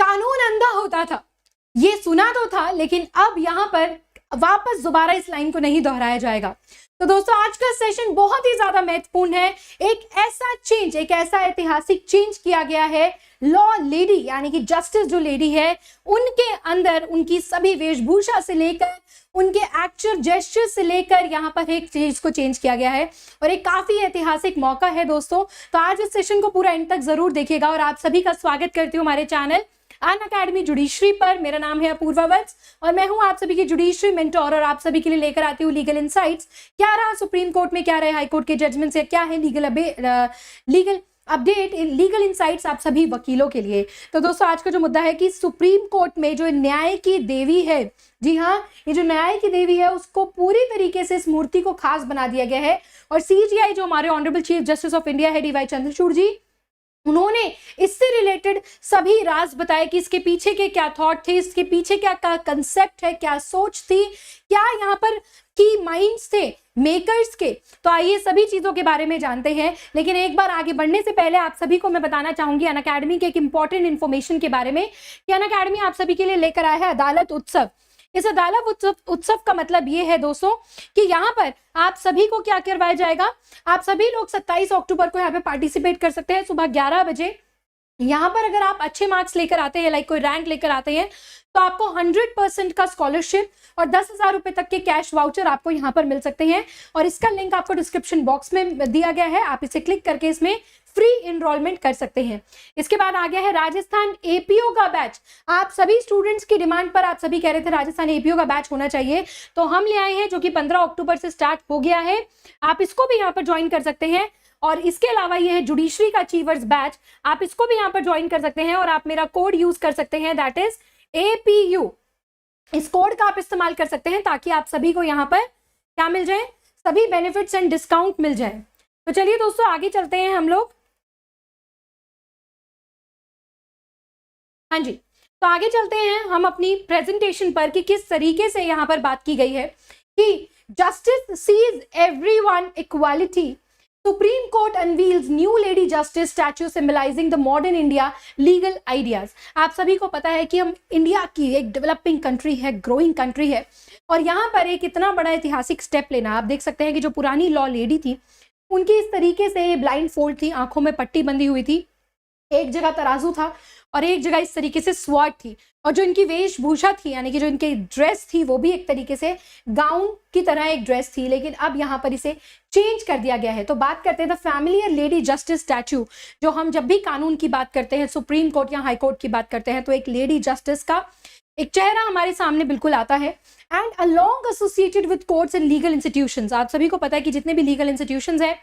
कानून अंधा होता था, ये सुना तो था, लेकिन अब यहाँ पर वापस दोबारा इस लाइन को नहीं दोहराया जाएगा। तो दोस्तों आज का सेशन बहुत ही ज्यादा महत्वपूर्ण है। एक ऐसा चेंज, एक ऐसा ऐतिहासिक चेंज किया गया है। लॉ लेडी यानी कि जस्टिस जो लेडी है, उनके अंदर उनकी सभी वेशभूषा से लेकर उनके एक्चर जेस्चर से लेकर यहाँ पर एक चीज को चेंज किया गया है और एक काफी ऐतिहासिक मौका है दोस्तों। तो आज इस सेशन को पूरा एंड तक जरूर देखिएगा और आप सभी का स्वागत करती हूँ हमारे चैनल अनअकैडमी जुडिशरी पर। मेरा नाम है अपूर्वा वत्स और मैं हूं आप सभी की जुडिशरी मेंटोर और आप सभी के लिए लेकर आती हूँ लीगल इनसाइट्स। क्या रहा सुप्रीम कोर्ट में, क्या रहे हाई कोर्ट के जजमेंट से, क्या है लीगल अपडेट, लीगल इनसाइट्स आप सभी वकीलों के लिए। तो दोस्तों आज का जो मुद्दा है कि सुप्रीम कोर्ट में जो न्याय की देवी है, जी हाँ, ये जो न्याय की देवी है उसको पूरी तरीके से इस मूर्ति को खास बना दिया गया है। और सीजीआई जो हमारे honourable chief justice of India है डीवाई चंद्रचूड़ जी, उन्होंने इससे रिलेटेड सभी राज बताए कि इसके पीछे के क्या थॉट थे, इसके पीछे क्या कंसेप्ट है, क्या सोच थी, क्या यहाँ पर की माइंड्स थे मेकर्स के। तो आइए सभी चीजों के बारे में जानते हैं। लेकिन एक बार आगे बढ़ने से पहले आप सभी को मैं बताना चाहूंगी अनअकैडमी के एक इंपॉर्टेंट इन्फॉर्मेशन के बारे में कि अनअकैडमी आप सभी के लिए लेकर आया है अदालत उत्सव। इस अदालत उत्सव का मतलब ये है दोस्तों कि यहाँ पर आप सभी को क्या करवाया जाएगा, आप सभी लोग 27 अक्टूबर को यहाँ पे पार्टिसिपेट कर सकते हैं सुबह 11 बजे। यहाँ पर अगर आप अच्छे मार्क्स लेकर आते हैं, लाइक कोई रैंक लेकर आते हैं, तो आपको 100% का स्कॉलरशिप और 10,000 रुपए तक के कैश वाउचर आपको यहाँ पर मिल सकते हैं। और इसका लिंक आपको डिस्क्रिप्शन बॉक्स में दिया गया है, आप इसे क्लिक करके इसमें फ्री इनरोलमेंट कर सकते हैं। इसके बाद आ गया है राजस्थान एपीओ का बैच। आप सभी स्टूडेंट्स की डिमांड पर आप सभी कह रहे थे राजस्थान एपीओ का बैच होना चाहिए, तो हम ले आए हैं जो कि 15 अक्टूबर से स्टार्ट हो गया है। आप इसको भी यहाँ पर ज्वाइन कर सकते हैं। और इसके अलावा ये है जुडिशरी का अचीवर्स बैच, आप इसको भी यहाँ पर ज्वाइन कर सकते हैं और आप मेरा कोड यूज कर सकते हैं, दैट इज APU। इस कोड का आप इस्तेमाल कर सकते हैं ताकि आप सभी को यहाँ पर क्या मिल जाए, सभी बेनिफिट्स एंड डिस्काउंट मिल जाए। तो चलिए दोस्तों आगे चलते हैं हम लोग। हाँ जी, तो आगे चलते हैं हम अपनी प्रेजेंटेशन पर कि किस तरीके से यहाँ पर बात की गई है कि justice sees everyone equality. Supreme court unveils new lady justice statue symbolizing the modern India legal ideas. आप सभी को पता है कि हम इंडिया की एक डेवलपिंग कंट्री है, ग्रोइंग कंट्री है, और यहाँ पर एक इतना बड़ा ऐतिहासिक स्टेप लेना। आप देख सकते हैं कि जो पुरानी लॉ लेडी थी उनकी इस तरीके से ब्लाइंड फोल्ड थी, आंखों में पट्टी बंधी हुई थी, एक जगह तराजू था और एक जगह इस तरीके से स्वॉर्ड थी, और जो इनकी वेशभूषा थी यानी कि जो इनकी ड्रेस थी वो भी एक तरीके से गाउन की तरह एक ड्रेस थी, लेकिन अब यहाँ पर इसे चेंज कर दिया गया है। तो बात करते हैं the familiar lady justice statue. जो हम जब भी कानून की बात करते हैं, सुप्रीम कोर्ट या हाई कोर्ट की बात करते हैं, तो एक लेडी जस्टिस का एक चेहरा हमारे सामने बिल्कुल आता है। And along associated with courts and legal institutions. आप सभी को पता है कि जितने भी लीगल इंस्टीट्यूशंस हैं,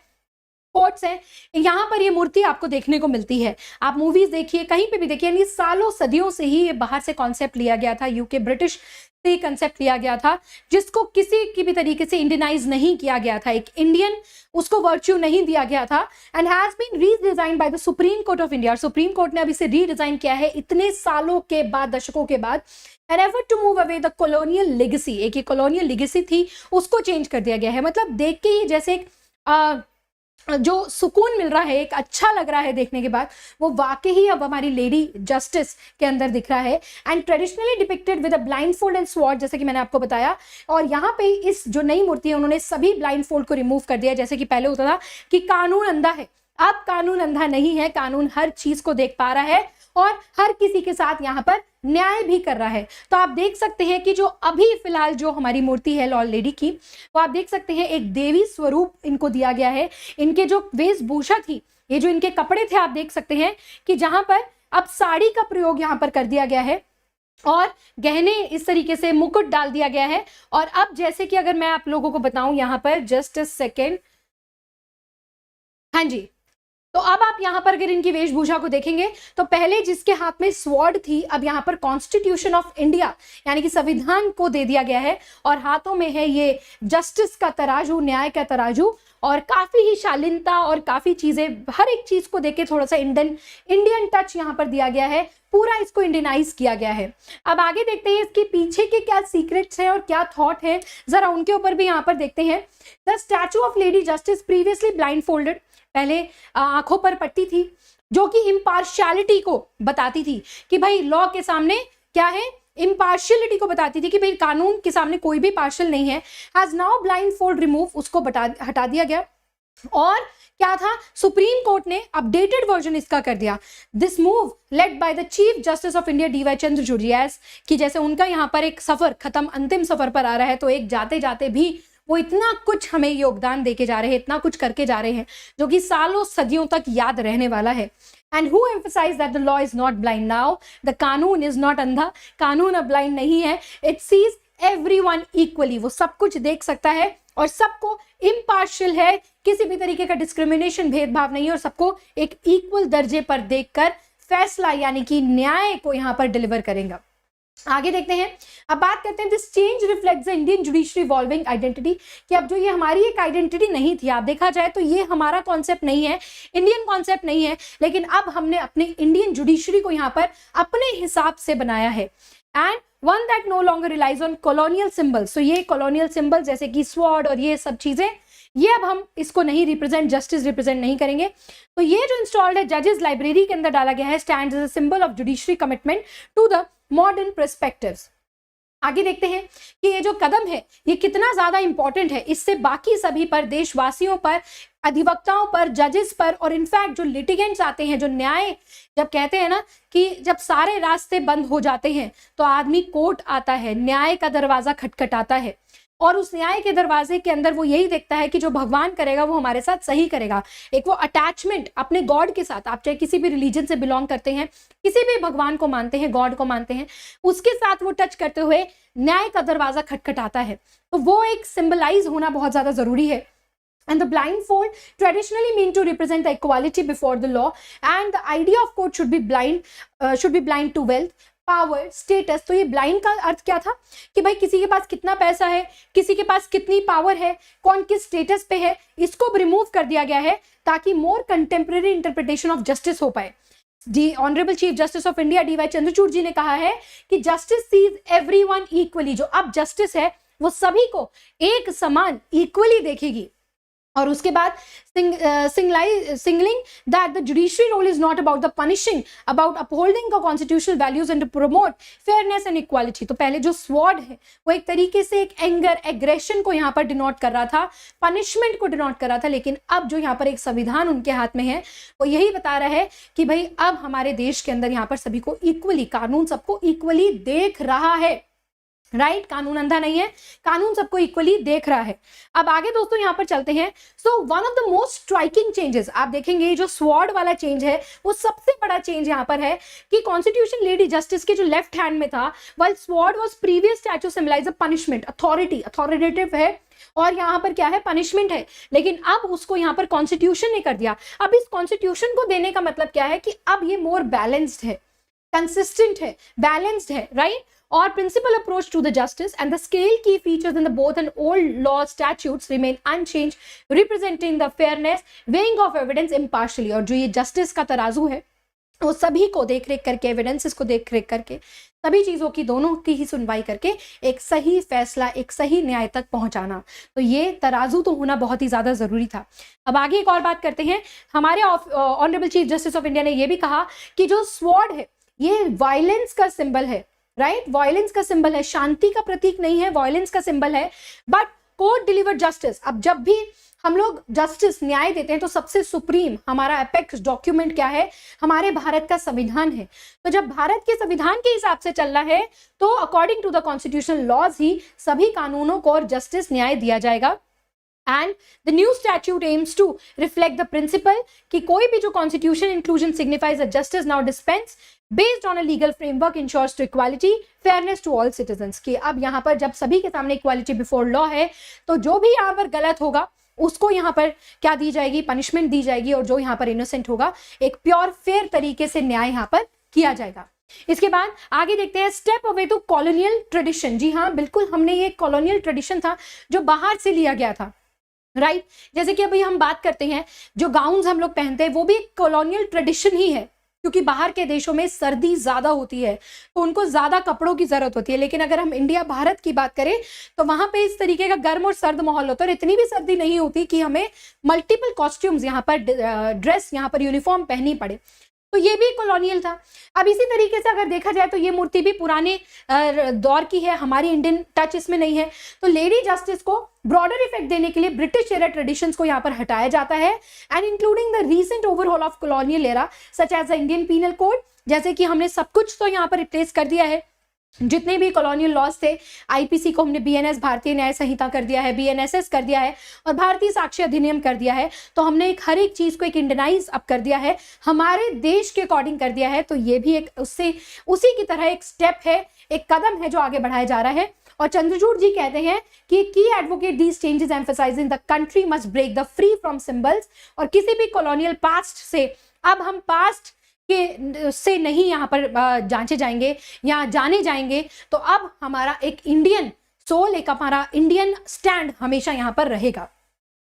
कोर्ट्स हैं, यहाँ पर ये मूर्ति आपको देखने को मिलती है। आप मूवीज देखिए, कहीं पे भी देखिए, यानी सालों सदियों से ही ये बाहर से कॉन्सेप्ट लिया गया था, यूके ब्रिटिश से कॉन्सेप्ट लिया गया था, जिसको किसी की भी तरीके से इंडियनाइज नहीं किया गया था, एक इंडियन उसको वर्च्यू नहीं दिया गया था। And has been redesign by the supreme court of India. Supreme court ने अब इसे रीडिजाइन किया है इतने सालों के बाद, दशकों के बाद। An effort to move away the colonial legacy, एक कॉलोनियल लेगेसी थी उसको चेंज कर दिया गया है। मतलब देख के ही जैसे एक जो सुकून मिल रहा है, एक अच्छा लग रहा है देखने के बाद, वो वाकई ही अब हमारी लेडी जस्टिस के अंदर दिख रहा है। And traditionally depicted with a blind fold and sword, जैसे कि मैंने आपको बताया। और यहाँ पे इस जो नई मूर्ति है उन्होंने सभी ब्लाइंड फोल्ड को रिमूव कर दिया। जैसे कि पहले होता था कि कानून अंधा है, अब कानून अंधा नहीं है, कानून हर चीज को देख पा रहा है और हर किसी के साथ यहाँ पर न्याय भी कर रहा है। तो आप देख सकते हैं कि जो अभी फिलहाल जो हमारी मूर्ति है लॉ लेडी की, वो आप देख सकते हैं एक देवी स्वरूप इनको दिया गया है। इनके जो वेशभूषा थी, ये जो इनके कपड़े थे, आप देख सकते हैं कि जहां पर अब साड़ी का प्रयोग यहाँ पर कर दिया गया है और गहने इस तरीके से मुकुट डाल दिया गया है। और अब जैसे कि अगर मैं आप लोगों को बताऊं यहाँ पर, जस्ट अ सेकेंड, हाँ जी, तो अब आप यहाँ पर अगर इनकी वेशभूषा को देखेंगे तो पहले जिसके हाथ में स्वॉर्ड थी, अब यहाँ पर कॉन्स्टिट्यूशन ऑफ इंडिया यानी कि संविधान को दे दिया गया है, और हाथों में है ये जस्टिस का तराजू, न्याय का तराजू। और काफी ही शालीनता और काफी चीजें, हर एक चीज को देख के थोड़ा सा इंडियन टच यहाँ पर दिया गया है, पूरा इसको इंडियनाइज किया गया है। अब आगे देखते हैं इसके पीछे के क्या सीक्रेट्स हैं और क्या थॉट है, जरा उनके ऊपर भी यहाँ पर देखते हैं। The statue of lady justice previously blind folded, पहले आंखों पर पट्टी थी, जो कि इम्पार्शियलिटी को बताती थी कि भाई लॉ के सामने क्या है, इम्पार्शियलिटी को बताती थी कि भाई कानून के सामने कोई भी पार्शियल नहीं है, has now blind fold remove, उसको हटा दिया गया। और क्या था, सुप्रीम कोर्ट ने अपडेटेड वर्जन इसका कर दिया। This move led by the chief justice of India DY Chandrachud, कि जैसे उनका यहाँ पर एक सफर खत्म, अंतिम सफर पर आ रहा है, तो एक जाते जाते भी वो इतना कुछ हमें योगदान देके जा रहे हैं, इतना कुछ करके जा रहे हैं जो कि सालों सदियों तक याद रहने वाला है। And who emphasize that the law is not blind now, the कानून इज नॉट अंधा, कानून अब ब्लाइंड नहीं है, इट सीज एवरीवन इक्वली, वो सब कुछ देख सकता है और सबको इम्पार्शियल है, किसी भी तरीके का डिस्क्रिमिनेशन, भेदभाव नहीं है, और सबको एक इक्वल दर्जे पर देखकर फैसला यानी कि न्याय को यहाँ पर डिलीवर करेगा। आगे देखते हैं, अब बात करते हैं this change reflects the Indian judiciary evolving identity, कि अब जो ये हमारी एक आइडेंटिटी नहीं थी, आप देखा जाए तो ये हमारा कॉन्सेप्ट नहीं है, इंडियन कॉन्सेप्ट नहीं है, लेकिन अब हमने अपने इंडियन जुडिशरी को यहाँ पर अपने हिसाब से बनाया है। And one that no longer relies on colonial symbols, तो ये कॉलोनियल सिंबल जैसे कि स्वॉर्ड और ये सब चीजें, ये अब हम इसको नहीं रिप्रेजेंट, जस्टिस रिप्रेजेंट नहीं करेंगे। तो ये जो इंस्टॉल्ड है जजेस लाइब्रेरी के अंदर डाला गया है, stands as a symbol of judiciary commitment to the modern perspectives. आगे देखते हैं कि ये जो कदम है ये कितना ज्यादा इंपॉर्टेंट है, इससे बाकी सभी पर, देशवासियों पर, अधिवक्ताओं पर, जजेस पर, और इनफैक्ट जो लिटिगेंट्स आते हैं, जो न्याय, जब कहते हैं ना कि जब सारे रास्ते बंद हो जाते हैं तो आदमी कोर्ट आता है, न्याय का दरवाजा खटखटाता है, और उस न्याय के दरवाजे के अंदर वो यही देखता है कि जो भगवान करेगा वो हमारे साथ सही करेगा। एक वो अटैचमेंट अपने गॉड के साथ, आप चाहे किसी भी रिलीजन से बिलोंग करते हैं, किसी भी भगवान को मानते हैं, गॉड को मानते हैं, उसके साथ वो टच करते हुए न्याय का दरवाजा खटखटाता है, तो वो एक सिंबलाइज होना बहुत ज्यादा जरूरी है। And the blindfold traditionally mean to represent the equality before the law, and the idea of court should be blind to wealth, power, status. तो ये ब्लाइंड का अर्थ क्या था कि भाई किसी के पास कितना पैसा है, किसी के पास कितनी पावर है, कौन किस स्टेटस पे है, इसको रिमूव कर दिया गया है ताकि more contemporary interpretation of justice हो पाए। The honourable chief justice of India DY Chandrachud ji ने कहा है कि जस्टिस सीज एवरीवन इक्वली, जो अब जस्टिस है वो सभी को एक समान इक्वली देखेगी। और उसके बाद signalling that the judiciary role is not about the punishing, about upholding the constitutional values and to promote fairness and equality. तो पहले जो स्वॉर्ड है वो एक तरीके से एक एंगर, एग्रेशन को यहाँ पर डिनोट कर रहा था, पनिशमेंट को डिनोट कर रहा था, लेकिन अब जो यहाँ पर एक संविधान उनके हाथ में है वो यही बता रहा है कि भाई अब हमारे देश के अंदर यहाँ पर सभी को इक्वली, कानून सबको इक्वली देख रहा है, राइट, कानून अंधा नहीं है, कानून सबको इक्वली देख रहा है। अब आगे दोस्तों यहां पर चलते हैं। So one of the most striking changes, आप देखेंगे जो स्वॉर्ड वाला चेंज है वो सबसे बड़ा चेंज यहां पर है कि कॉन्स्टिट्यूशन लेडी जस्टिस के जो लेफ्ट हैंड में था, while sword was previous statue symbolize punishment, authority, authoritative है, और यहाँ पर क्या है, पनिशमेंट है, लेकिन अब उसको यहाँ पर कॉन्स्टिट्यूशन ने कर दिया। अब इस कॉन्स्टिट्यूशन को देने का मतलब क्या है कि अब ये मोर बैलेंस्ड है, कंसिस्टेंट है, बैलेंस्ड है, right, or principal approach to the justice, and the scale key features in the both and old law statutes remain unchanged, representing the fairness, weighing of evidence impartially। और जो ये justice का तराजू है वो सभी को देख रेख करके, एविडेंसेस को देख रेख करके, सभी चीजों की, दोनों की ही सुनवाई करके एक सही फैसला, एक सही न्याय तक पहुंचाना, तो ये तराजू तो होना बहुत ही ज्यादा जरूरी था। अब आगे एक और बात करते हैं। हमारे honourable chief justice of India ने ये भी कहा कि जो स्वॉर्ड है ये वायलेंस का सिंबल है, राइट, वायलेंस का सिंबल है, शांति का प्रतीक नहीं है, वायलेंस का सिंबल है, बट कोर्ट डिलीवर्ड जस्टिस। अब जब भी हम लोग जस्टिस, न्याय देते हैं तो सबसे सुप्रीम हमारा एपेक्स डॉक्यूमेंट क्या है, हमारे भारत का संविधान है। तो जब भारत के संविधान के हिसाब से चलना है तो according to the constitutional laws ही सभी कानूनों को और जस्टिस, न्याय दिया जाएगा। And the new statute aims to reflect the principle कि कोई भी जो constitution inclusion signifies that justice now dispense based on a legal framework ensures to equality, fairness to all citizens। कि अब यहाँ पर जब सभी के सामने equality before law है तो जो भी यहाँ पर गलत होगा उसको यहाँ पर क्या दी जाएगी, पनिशमेंट दी जाएगी, और जो यहाँ पर इनोसेंट होगा एक प्योर फेयर तरीके से न्याय यहाँ पर किया जाएगा। इसके बाद आगे देखते हैं step away to colonial tradition. जी हाँ, बिल्कुल, हमने ये कॉलोनियल ट्रेडिशन था जो बाहर से लिया गया था, राइट, जैसे कि अभी हम बात करते हैं जो गाउन्स हम लोग पहनते हैं वो भी एक कॉलोनियल ट्रेडिशन ही है, क्योंकि बाहर के देशों में सर्दी ज्यादा होती है तो उनको ज्यादा कपड़ों की जरूरत होती है। लेकिन अगर हम इंडिया भारत की बात करें तो वहां पे इस तरीके का गर्म और सर्द माहौल होता है और इतनी भी सर्दी नहीं होती कि हमें मल्टीपल कॉस्ट्यूम्स यहाँ पर ड्रेस यहाँ पर यूनिफॉर्म पहननी पड़े। तो ये भी कॉलोनियल था। अब इसी तरीके से अगर देखा जाए तो ये मूर्ति भी पुराने दौर की है, हमारी इंडियन टच इसमें नहीं है। तो लेडी जस्टिस को ब्रॉडर इफेक्ट देने के लिए ब्रिटिश एरा ट्रेडिशंस को यहाँ पर हटाया जाता है and including the recent overhaul of colonial era such as the Indian penal code. जैसे कि हमने सब कुछ तो यहाँ पर रिप्लेस कर दिया है, जितने भी कॉलोनियल लॉज थे, आईपीसी को हमने बीएनएस भारतीय न्याय संहिता कर दिया है, बीएनएसएस कर दिया है और भारतीय साक्ष्य अधिनियम कर दिया है। तो हमने एक हर एक चीज को एक इंडियनाइज अप कर दिया है, हमारे देश के अकॉर्डिंग कर दिया है। तो ये भी एक उससे उसी की तरह एक स्टेप है, एक कदम है जो आगे बढ़ाया जा रहा है। और चंद्रचूड़ जी कहते हैं कि की advocate these changes emphasizing the country must break the free from symbols. और किसी भी कॉलोनियल पास्ट से अब हम पास्ट के से नहीं यहाँ पर जांचे जाएंगे या जाने जाएंगे। तो अब हमारा एक इंडियन सोल, एक हमारा इंडियन स्टैंड हमेशा यहाँ पर रहेगा।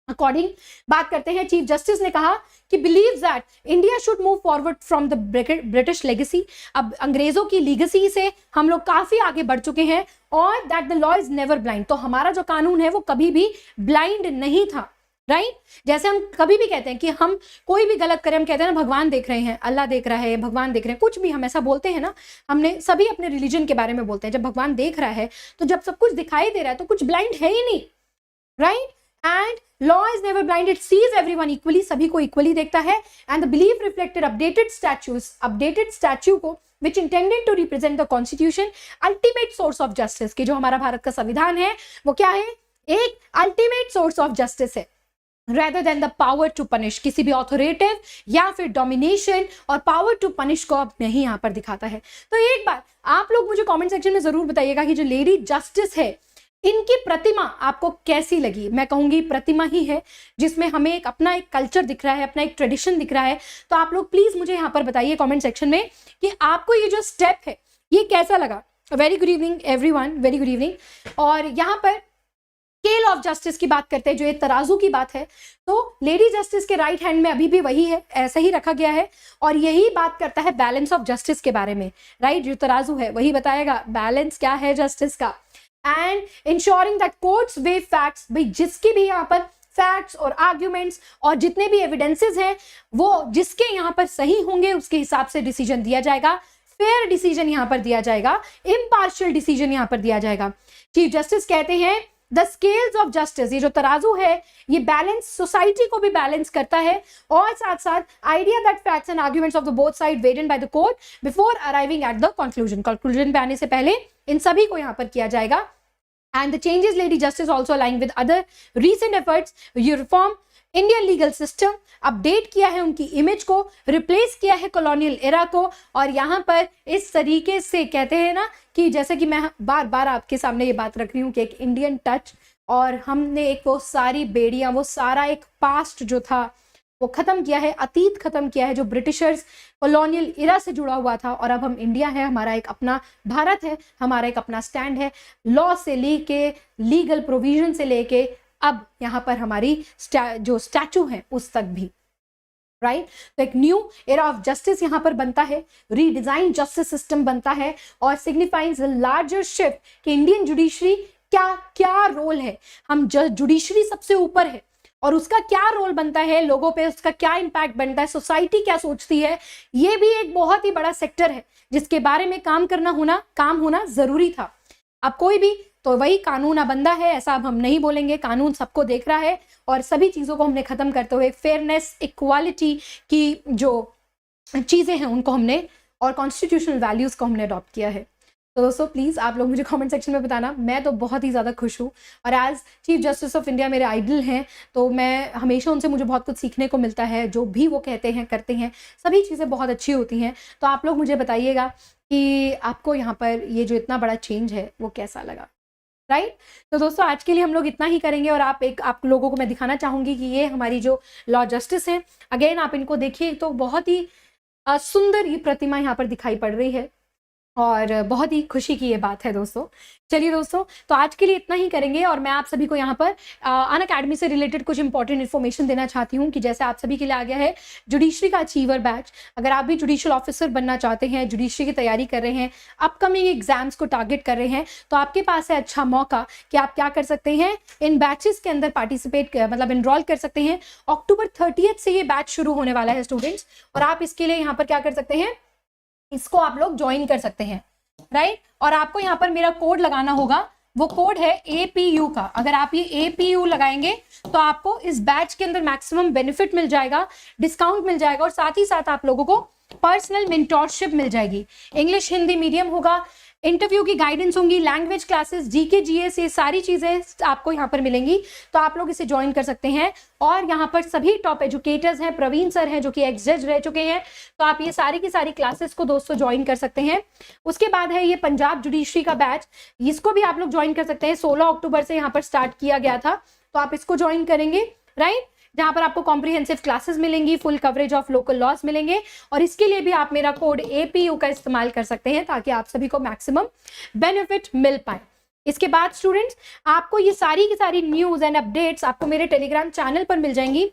अकॉर्डिंग बात करते हैं, चीफ जस्टिस ने कहा कि believes that India should move forward from the British legacy. अब अंग्रेजों की लीगेसी से हम लोग काफी आगे बढ़ चुके हैं और that the law is never blind. तो हमारा जो कानून है वो कभी भी ब्लाइंड नहीं था, राइट। जैसे हम कभी भी कहते हैं कि हम कोई भी गलत करें, हम कहते हैं ना भगवान देख रहे हैं, अल्लाह देख रहा है, भगवान देख रहे हैं, कुछ भी हम ऐसा बोलते हैं ना, हमने सभी अपने रिलीजन के बारे में बोलते हैं जब भगवान देख रहा है तो जब सब कुछ दिखाई दे रहा है तो कुछ ब्लाइंड है ही नहीं, right. And law is never blind, it sees everyone equally, सभी को इक्वली देखता है। And the belief reflected updated statue को which intended to represent the constitution, ultimate source of justice, कि जो हमारा भारत का संविधान है वो क्या है, एक अल्टीमेट सोर्स ऑफ जस्टिस है rather than the power to punish। किसी भी ऑथोरेटिव या फिर डोमिनेशन और पावर टू पनिश को अब नहीं यहाँ पर दिखाता है। तो एक बार आप लोग मुझे कमेंट सेक्शन में जरूर बताइएगा कि जो लेडी जस्टिस है इनकी प्रतिमा आपको कैसी लगी। मैं कहूंगी प्रतिमा ही है जिसमें हमें एक अपना एक कल्चर दिख रहा है, अपना एक ट्रेडिशन दिख रहा है। तो आप लोग प्लीज मुझे यहाँ पर बताइए कमेंट सेक्शन में कि आपको ये जो स्टेप है ये कैसा लगा। Very good evening everyone, very good evening. और यहाँ पर स्केल ऑफ जस्टिस की बात करते हैं, जो ये तराजू की बात है, तो लेडी जस्टिस के राइट हैंड में अभी भी वही है, ऐसा ही रखा गया है और यही बात करता है बैलेंस ऑफ जस्टिस के बारे में, राइट। जो तराजू है वही बताएगा बैलेंस क्या है जस्टिस का। And ensuring that courts way facts, भाई जिसकी भी यहाँ पर फैक्ट्स और आर्ग्यूमेंट्स और जितने भी एविडेंसेस हैं वो जिसके यहाँ पर सही होंगे उसके हिसाब से डिसीजन दिया जाएगा, फेयर डिसीजन यहाँ पर दिया जाएगा, इम्पार्शियल डिसीजन यहाँ पर दिया जाएगा। चीफ जस्टिस कहते हैं द स्केल्स ऑफ जस्टिस, ये जो तराजू है ये बैलेंस सोसाइटी को भी बैलेंस करता है और साथ साथ idea that facts and arguments of the both side weighed in by the court before arriving at the conclusion पे आने से पहले इन सभी को यहाँ पर किया जाएगा। And the changes Lady Justice also aligned with other recent efforts to reform Indian legal system, update किया है उनकी इमेज को, रिप्लेस किया है कॉलोनियल एरा को। और यहाँ पर इस तरीके से कहते हैं ना कि जैसे कि मैं बार बार आपके सामने ये बात रख रही हूँ कि एक इंडियन टच, और हमने एक वो सारी बेड़ियाँ, वो सारा एक पास्ट जो था वो खत्म किया है, अतीत खत्म किया है जो ब्रिटिशर्स कॉलोनियल इरा से जुड़ा हुआ था। और अब हम इंडिया है, हमारा एक अपना भारत है, हमारा एक अपना स्टैंड है, लॉ से लेके लीगल प्रोविजन से लेके अब यहाँ पर हमारी जो स्टैचू है उस तक भी, राइट। तो एक न्यू एरा ऑफ जस्टिस यहाँ पर बनता है, रीडिजाइन जस्टिस सिस्टम बनता है और सिग्निफाइंग लार्जर शिफ्ट कि इंडियन जुडिशरी क्या क्या रोल है। हम जुडिशरी सबसे ऊपर है और उसका क्या रोल बनता है लोगों पे, उसका क्या इंपैक्ट बनता है, सोसाइटी क्या सोचती है, ये भी एक बहुत ही बड़ा सेक्टर है जिसके बारे में काम होना जरूरी था। अब कोई भी तो वही कानून बंदा है ऐसा अब हम नहीं बोलेंगे, कानून सबको देख रहा है और सभी चीजों को हमने खत्म करते हुए फेयरनेस, इक्वालिटी की जो चीजें हैं उनको हमने और कॉन्स्टिट्यूशनल वैल्यूज को हमने अडॉप्ट किया है। तो दोस्तों प्लीज़ आप लोग मुझे कमेंट सेक्शन में बताना। मैं तो बहुत ही ज़्यादा खुश हूँ और as chief justice of India मेरे आइडल हैं, तो मैं हमेशा उनसे मुझे बहुत कुछ सीखने को मिलता है। जो भी वो कहते हैं करते हैं सभी चीज़ें बहुत अच्छी होती हैं। तो आप लोग मुझे बताइएगा कि आपको यहाँ पर ये जो इतना बड़ा चेंज है वो कैसा लगा, राइट। तो दोस्तों आज के लिए हम लोग इतना ही करेंगे और आप लोगों को मैं दिखाना चाहूँगी कि ये हमारी जो लॉ जस्टिस है, अगेन आप इनको देखिए तो बहुत ही सुंदर ये प्रतिमा यहाँ पर दिखाई पड़ रही है। और बहुत ही खुशी की ये बात है दोस्तों। चलिए दोस्तों, तो आज के लिए इतना ही करेंगे और मैं आप सभी को यहाँ पर अनअकैडमी से रिलेटेड कुछ इंपॉर्टेंट इन्फॉर्मेशन देना चाहती हूँ कि जैसे आप सभी के लिए आ गया है जुडिशरी का अचीवर बैच। अगर आप भी जुडिशियल ऑफिसर बनना चाहते हैं, जुडिशरी की तैयारी कर रहे हैं, अपकमिंग एग्जाम्स को टारगेट कर रहे हैं, तो आपके पास है अच्छा मौका कि आप क्या कर सकते हैं, इन बैचेस के अंदर पार्टिसिपेट मतलब इनरोल कर सकते हैं। अक्टूबर 30 से ये बैच शुरू होने वाला है स्टूडेंट्स, और आप इसके लिए यहाँ पर क्या कर सकते हैं, इसको आप लोग ज्वाइन कर सकते हैं, राइट। और आपको यहाँ पर मेरा कोड लगाना होगा, वो कोड है APU का। अगर आप ये APU लगाएंगे तो आपको इस बैच के अंदर मैक्सिमम बेनिफिट मिल जाएगा, डिस्काउंट मिल जाएगा, और साथ ही साथ आप लोगों को पर्सनल मेंटोरशिप मिल जाएगी। इंग्लिश हिंदी मीडियम होगा, इंटरव्यू की गाइडेंस होंगी, लैंग्वेज क्लासेस, जीके जीएस, ये सारी चीजें आपको यहाँ पर मिलेंगी। तो आप लोग इसे ज्वाइन कर सकते हैं। और यहाँ पर सभी टॉप एजुकेटर्स हैं, प्रवीण सर हैं जो कि एक्स जज रह चुके हैं, तो आप ये सारी की सारी क्लासेस को दोस्तों ज्वाइन कर सकते हैं। उसके बाद है ये पंजाब जुडिशरी का बैच, इसको भी आप लोग ज्वाइन कर सकते हैं। 16 अक्टूबर से यहाँ पर स्टार्ट किया गया था, तो आप इसको ज्वाइन करेंगे, राइट, जहां पर आपको कॉम्प्रिहेंसिव क्लासेस मिलेंगी, full coverage of local laws मिलेंगे। और इसके लिए भी आप मेरा कोड APU का इस्तेमाल कर सकते हैं ताकि आप सभी को मैक्सिमम बेनिफिट मिल पाए। इसके बाद स्टूडेंट्स, आपको ये सारी की सारी न्यूज एंड अपडेट्स आपको मेरे टेलीग्राम चैनल पर मिल जाएंगी।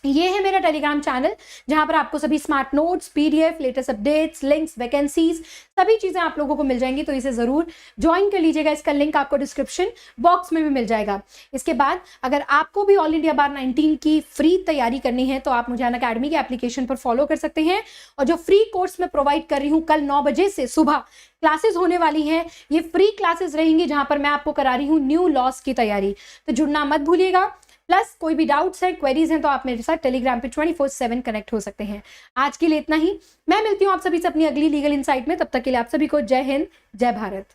ये है मेरा टेलीग्राम चैनल, जहां पर आपको सभी smart notes, PDF, latest updates, links, vacancies, सभी चीजें आप लोगों को मिल जाएंगी। तो इसे जरूर ज्वाइन कर लीजिएगा, इसका लिंक आपको डिस्क्रिप्शन बॉक्स में भी मिल जाएगा। इसके बाद अगर आपको भी ऑल इंडिया बार 19 की फ्री तैयारी करनी है तो आप मुझे अनअकैडमी के एप्लीकेशन पर फॉलो कर सकते हैं। और जो फ्री कोर्स मैं प्रोवाइड कर रही हूँ, कल 9 बजे से सुबह क्लासेस होने वाली हैं, ये फ्री क्लासेस रहेंगी जहां पर मैं आपको करा रही हूँ न्यू लॉस की तैयारी। तो जुड़ना मत भूलिएगा। प्लस कोई भी डाउट्स है, क्वेरीज हैं, तो आप मेरे साथ टेलीग्राम पे 24/7 कनेक्ट हो सकते हैं। आज के लिए इतना ही, मैं मिलती हूँ आप सभी से अपनी अगली लीगल इनसाइट में। तब तक के लिए आप सभी को जय हिंद, जय भारत।